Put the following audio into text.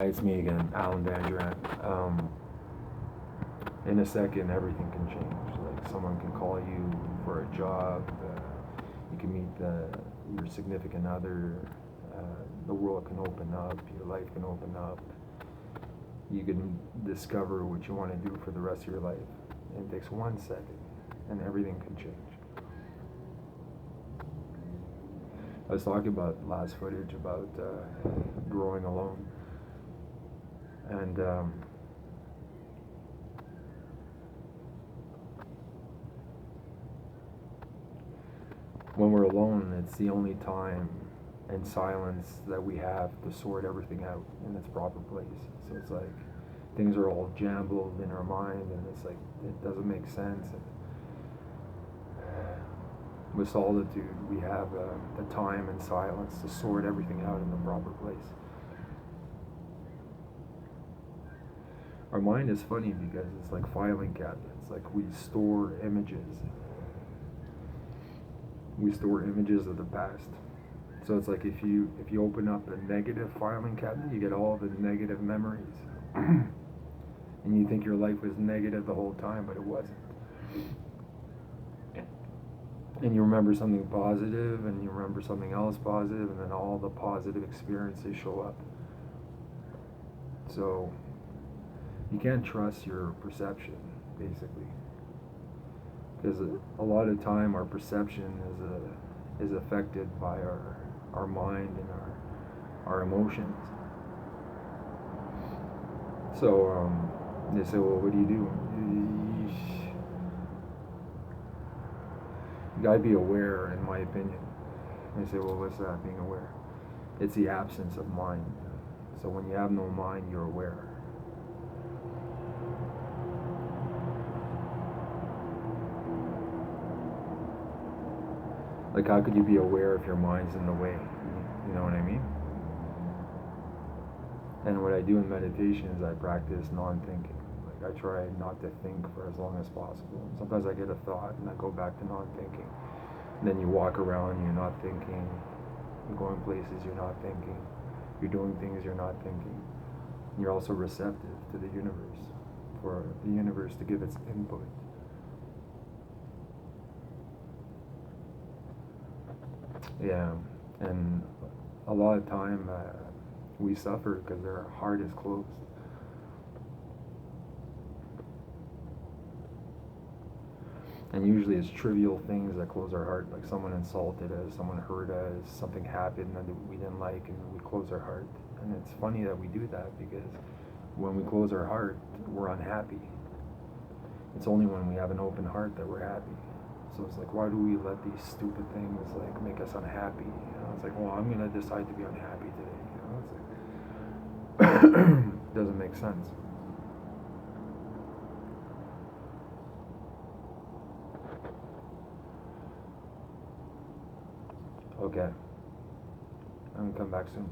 It's me again, Alan Van in a second, everything can change. Like someone can call you for a job. You can meet your significant other. The world can open up. Your life can open up. You can discover what you want to do for the rest of your life. And it takes 1 second, and everything can change. I was talking about last footage about growing alone. And when we're alone, it's the only time and silence that we have to sort everything out in its proper place. So it's like things are all jumbled in our mind, and it's like it doesn't make sense. And with solitude, we have the time and silence to sort everything out in the proper place. Our mind is funny because it's like filing cabinets. Like we store images. We store images of the past. So it's like if you open up a negative filing cabinet, you get all the negative memories. And you think your life was negative the whole time, but it wasn't. And you remember something positive, and you remember something else positive, and then all the positive experiences show up. So you can't trust your perception, basically, because a lot of time our perception is affected by our mind and our emotions. So they say, well, what do? You gotta be aware, in my opinion. They say, well, what's that, being aware? It's the absence of mind. So when you have no mind, you're aware. Like, how could you be aware if your mind's in the way? You know what I mean? And what I do in meditation is I practice non-thinking. Like, I try not to think for as long as possible. Sometimes I get a thought and I go back to non-thinking. And then you walk around, you're not thinking. You're going places, you're not thinking. You're doing things, you're not thinking. And you're also receptive to the universe, for the universe to give its input. Yeah, and a lot of time we suffer because our heart is closed. And usually it's trivial things that close our heart, like someone insulted us, someone hurt us, something happened that we didn't like, and we close our heart. And it's funny that we do that, because when we close our heart, we're unhappy. It's only when we have an open heart that we're happy. So it's like, why do we let these stupid things like make us unhappy? You know, it's like, well, I'm gonna decide to be unhappy today. You know, it's like doesn't make sense. Okay, I'm gonna come back soon.